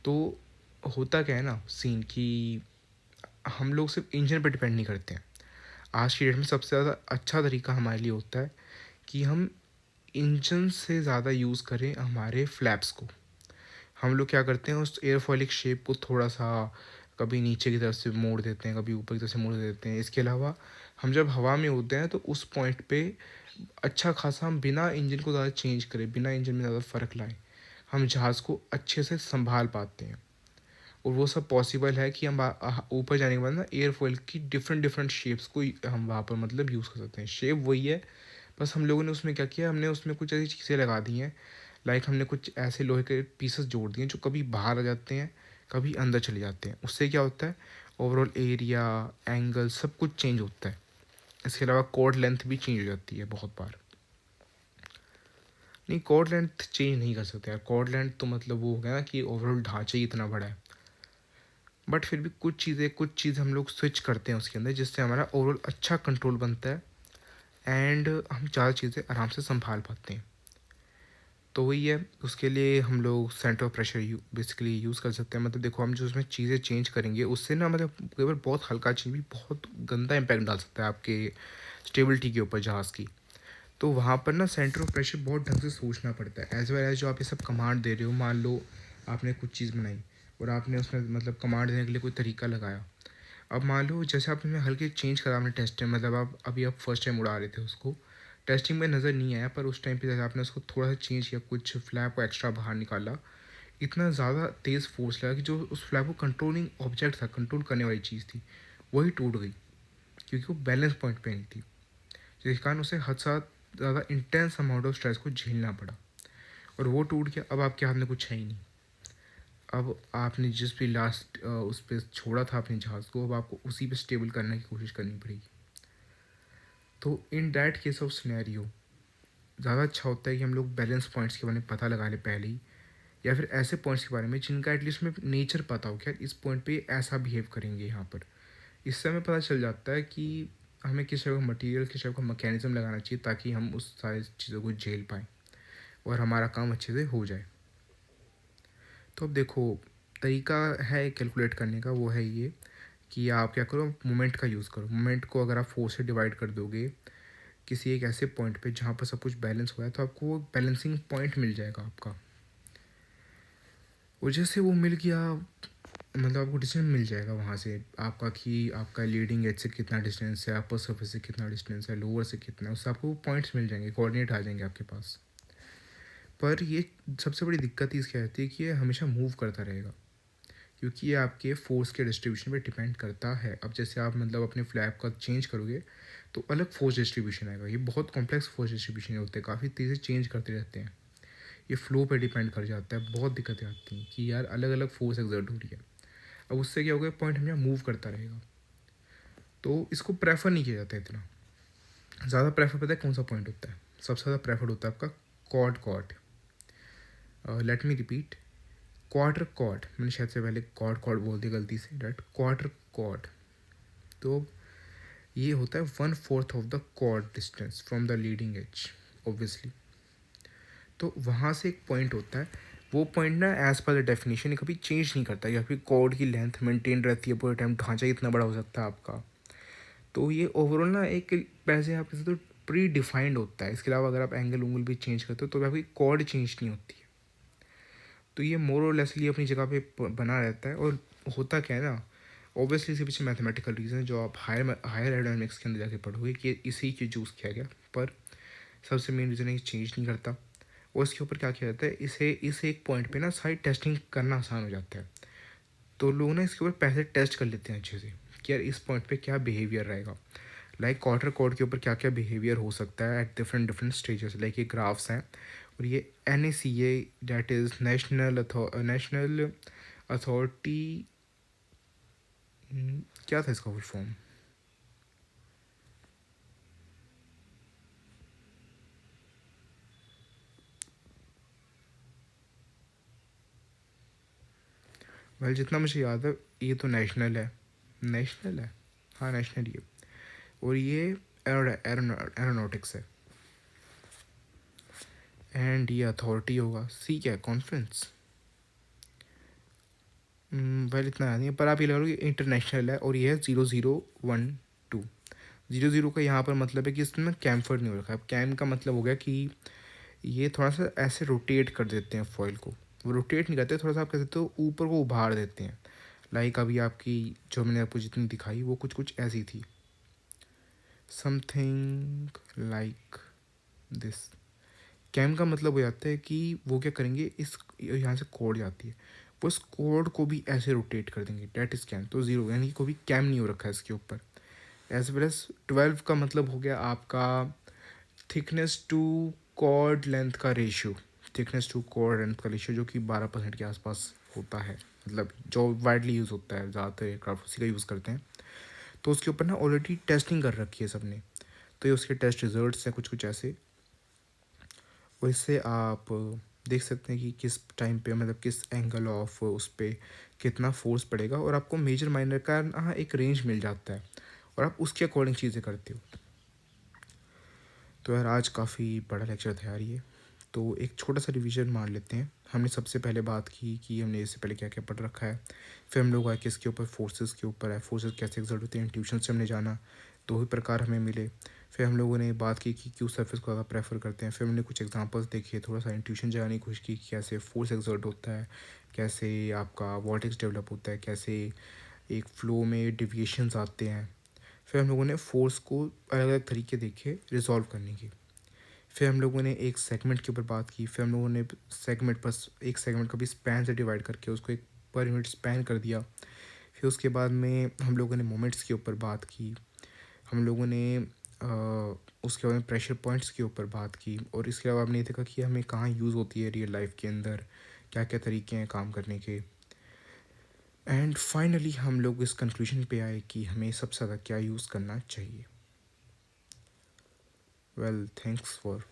तो होता क्या है ना सीन कि हम लोग सिर्फ इंजन पर डिपेंड नहीं करते हैं। आज की डेट में सबसे ज़्यादा अच्छा तरीका हमारे लिए होता है कि हम इंजन से ज़्यादा यूज़ करें हमारे फ्लैप्स को। हम लोग क्या करते हैं, उस एयरफॉइलिक शेप को थोड़ा सा कभी नीचे की तरफ से मोड़ देते हैं, कभी ऊपर की तरफ से मोड़ देते हैं। इसके अलावा हम जब हवा में होते हैं तो उस पॉइंट पे अच्छा खासा हम बिना इंजन को ज़्यादा चेंज करें, बिना इंजन में ज़्यादा फ़र्क लाएं, हम जहाज़ को अच्छे से संभाल पाते हैं। और वो सब पॉसिबल है कि हम ऊपर जाने के बाद ना एयरफॉइल की डिफरेंट डिफरेंट शेप्स को हम वहाँ पर मतलब यूज़ कर सकते हैं। शेप वही है, बस हम लोगों ने उसमें क्या किया, हमने उसमें कुछ ऐसी चीज़ें लगा दी हैं। लाइक हमने कुछ ऐसे लोहे के पीसेस जोड़ दिए जो कभी बाहर आ जाते हैं, कभी अंदर चले जाते हैं। उससे क्या होता है, ओवरऑल एरिया, एंगल सब कुछ चेंज होता है। इसके अलावा कॉर्ड लेंथ भी चेंज हो जाती है बहुत बार। नहीं, कॉर्ड लेंथ चेंज नहीं कर सकते यार। कॉर्ड लेंथ तो मतलब वो हो गया ना कि ओवरऑल ढांचा ही इतना बड़ा है। बट फिर भी कुछ चीज़ हम लोग स्विच करते हैं उसके अंदर, जिससे हमारा ओवरऑल अच्छा कंट्रोल बनता है एंड हम ज़्यादा चीज़ें आराम से संभाल पाते हैं। तो वही है, उसके लिए हम लोग centre of pressure basically use कर सकते हैं। मतलब देखो, हम जो उसमें चीज़ें चेंज करेंगे उससे ना, मतलब कई बार बहुत हल्का चीज़ भी बहुत गंदा इम्पैक्ट डाल सकता है आपके स्टेबिलिटी के ऊपर, जहाज़ की। तो वहाँ पर ना सेंटर ऑफ प्रेशर बहुत ढंग से सोचना पड़ता है। एज वेल एज जो आप ये सब कमांड दे रहे हो, मान लो आपने कुछ चीज़ बनाई और आपने उसमें मतलब कमांड देने के लिए कोई तरीका लगाया। अब मान लो जैसे आपने हल्के चेंज करा आपने टेस्ट में, मतलब आप अभी आप फर्स्ट टाइम उड़ा रहे थे उसको, टेस्टिंग में नज़र नहीं आया, पर उस टाइम पे जैसे आपने उसको थोड़ा सा चेंज किया, कुछ फ्लैप को एक्स्ट्रा बाहर निकाला, इतना ज़्यादा तेज़ फोर्स लगा कि जो उस फ्लैप को कंट्रोलिंग ऑब्जेक्ट था, कंट्रोल करने वाली चीज़ थी, वही टूट गई, क्योंकि वो बैलेंस पॉइंट पे नहीं थी। जिस कारण उसे हद से ज़्यादा इंटेंस अमाउंट ऑफ स्ट्रेस को झेलना पड़ा और वो टूट गया। अब आपके हाथ में कुछ है ही नहीं। अब आपने जिस भी लास्ट उस पर छोड़ा था अपने जहाज़ को, अब आपको उसी पे स्टेबल करने की कोशिश करनी पड़ेगी। तो in that case of scenario ज़्यादा अच्छा होता है कि हम लोग बैलेंस पॉइंट्स के बारे में पता लगा लें पहले ही, या फिर ऐसे पॉइंट्स के बारे में जिनका एटलीस्ट में नेचर पता हो, क्या इस पॉइंट पे ऐसा बिहेव करेंगे यहाँ पर। इससे हमें पता चल जाता है कि हमें किस टाइप का मटीरियल, किस टाइप का मैकेनिज्म लगाना चाहिए ताकि हम उस सारी चीज़ों को झेल पाएँ और हमारा काम अच्छे से हो जाए। तो अब देखो, तरीका है कैलकुलेट करने का, वो है ये कि आप क्या करो, मोमेंट का यूज़ करो। मोमेंट को अगर आप 4 से डिवाइड कर दोगे किसी एक ऐसे पॉइंट पे जहाँ पर सब कुछ बैलेंस हुआ है, तो आपको वो बैलेंसिंग पॉइंट मिल जाएगा आपका। और जैसे वो मिल गया, मतलब आपको डिस्टेंस मिल जाएगा वहाँ से आपका, कि आपका लीडिंग एज से कितना डिस्टेंस है, अपर सर्फेस से कितना डिस्टेंस है, लोअर से कितना है, उससे आपको वो पॉइंट्स मिल जाएंगे, कोऑर्डिनेट आ जाएंगे आपके पास। पर ये सबसे बड़ी दिक्कत इसकी रहती है कि ये हमेशा मूव करता रहेगा, क्योंकि ये आपके फोर्स के डिस्ट्रीब्यूशन पे डिपेंड करता है। अब जैसे आप मतलब अपने फ्लैप का चेंज करोगे तो अलग फोर्स डिस्ट्रीब्यूशन आएगा। ये बहुत कॉम्प्लेक्स फोर्स डिस्ट्रीब्यूशन होते हैं, काफ़ी तेज़ी से चेंज करते रहते हैं। ये फ्लो पे डिपेंड कर जाता है। बहुत दिक्कतें आती हैं कि यार अलग अलग फोर्स एक्सर्ट हो रही है। अब उससे क्या होगा, पॉइंट हमेशा मूव करता रहेगा। तो इसको प्रेफर नहीं किया जाता इतना ज़्यादा। प्रेफर पता है कौन सा पॉइंट होता है, सबसे ज़्यादा प्रेफर्ड होता है आपका chord chord. Let me repeat, quarter chord. मैंने शायद से पहले कॉर्ड कॉर्ड बोल दिया गलती से, डैट क्वार्टर कॉर्ड। तो ये होता है 1/4 of the chord distance from the leading edge, obviously. तो वहाँ से एक पॉइंट होता है, वो पॉइंट ना एज पर द डेफिनेशन कभी चेंज नहीं करता, या फिर कॉर्ड की लेंथ मेंटेन रहती है पूरे टाइम, ढांचा इतना बड़ा हो सकता है आपका। तो ये ओवरऑल ना एक पैसे आपके तो प्री डिफाइंड होता है। इसके अलावा अगर आप एंगल उंगल भी चेंज करते हो तो आपकी कॉर्ड चेंज नहीं होती है। तो ये मोर और लेसली अपनी जगह पे बना रहता है। और होता क्या है ना, ऑब्वियसली इसके पीछे मैथमेटिकल रीज़न है जो आप हायर एरोडायनेमिक्स के अंदर जाके पढ़ोगे कि इसी के चूज़ किया गया। पर सबसे मेन रीज़न है कि चेंज नहीं करता। और इसके ऊपर क्या किया जाता है, इस एक पॉइंट पे ना सारी टेस्टिंग करना आसान हो जाता है। तो लोग ना इसके ऊपर पहले टेस्ट कर लेते हैं अच्छे से कि यार इस पॉइंट पे क्या बिहेवियर रहेगा। लाइक क्वार्टर कोड के ऊपर क्या क्या बिहेवियर हो सकता है at different different stages. Like ये ग्राफ्स हैं, और ये NACA, that is national authority, क्या था इसका फुल फॉर्म, वेल जितना मुझे याद है ये तो नेशनल है, हाँ नेशनल ये, और ये एरोनॉटिक्स है, एंड ये अथॉरिटी होगा, सी क्या है, कॉन्फ्रेंस। वेल इतना याद नहीं है, पर आप ये लगा लो कि इंटरनेशनल है, और ये है 0012। 00 का यहाँ पर मतलब है कि इसमें कैम्फर नहीं हो रखा है। कैम का मतलब हो गया कि ये थोड़ा सा ऐसे रोटेट कर देते हैं फॉइल को, वो रोटेट नहीं करते, थोड़ा सा आप कह सकते हो ऊपर को उभार देते हैं। लाइक अभी आपकी जो मैंने आपको जितनी दिखाई वो कुछ कुछ ऐसी थी, समथिंग लाइक दिस। कैम का मतलब हो जाता है कि वो क्या करेंगे, इस यहाँ से कोड जाती है, वो इस कोड को भी ऐसे रोटेट कर देंगे, डेट इज कैम। तो ज़ीरो यानी कि कोई कैम नहीं हो रखा है इसके ऊपर। एज वेल एज 12 का मतलब हो गया आपका थिकनेस टू कॉर्ड लेंथ का ratio, thickness to chord length का रेशियो जो कि 12% के आसपास होता है, मतलब जो वाइडली यूज़ होता है, ज़्यादातर एयरक्राफ्ट उसी का यूज़ करते हैं। तो उसके ऊपर ना ऑलरेडी टेस्टिंग कर रखी है सबने, तो ये उसके टेस्ट रिजल्ट्स हैं कुछ कुछ ऐसे। और इससे आप देख सकते हैं कि किस टाइम पे, मतलब किस एंगल ऑफ उस पर कितना फोर्स पड़ेगा, और आपको मेजर माइनर का ना एक रेंज मिल जाता है, और आप उसके अकॉर्डिंग चीज़ें करते हो। तो यार आज काफ़ी बड़ा लेक्चर था यार ये, तो एक छोटा सा रिवीजन मार लेते हैं। हमने सबसे पहले बात की कि हमने इससे पहले क्या क्या पढ़ रखा है, फिर हम लोग आए किसके ऊपर, फोर्सेस के ऊपर है, फोर्सेस कैसे एक्सर्ट होते हैं, ट्यूशन से हमने जाना, दो ही प्रकार हमें मिले। फिर हम लोगों ने बात की कि क्यू सर्फेस को ज़्यादा प्रेफर करते हैं, फिर हमने कुछ एग्जांपल्स देखे, थोड़ा सा इंट्यूशन जगाने की कोशिश की कि कैसे फोर्स एक्सर्ट होता है, कैसे आपका वॉर्टेक्स डेवलप होता है, कैसे एक फ्लो में डिविएशंस आते हैं। फिर हम लोगों ने फोर्स को अलग अलग तरीके देखे रिजॉल्व करने की। फिर हम लोगों ने एक सेगमेंट के ऊपर बात की, फिर हम लोगों ने सेगमेंट पर एक सेगमेंट को भी स्पैन से डिवाइड करके उसको एक पर यूनिट स्पैन कर दिया। फिर उसके बाद में हम लोगों ने मोमेंट्स के ऊपर बात की, हम लोगों ने उसके बाद में प्रेशर पॉइंट्स के ऊपर बात की, और इसके अलावा हमने देखा कि हमें कहाँ यूज़ होती है रियल लाइफ के अंदर, क्या क्या तरीके हैं काम करने के। एंड फाइनली हम लोग इस कंक्लूजन पे आए कि हमें सबसे ज़्यादा क्या यूज़ करना चाहिए। Well thanks for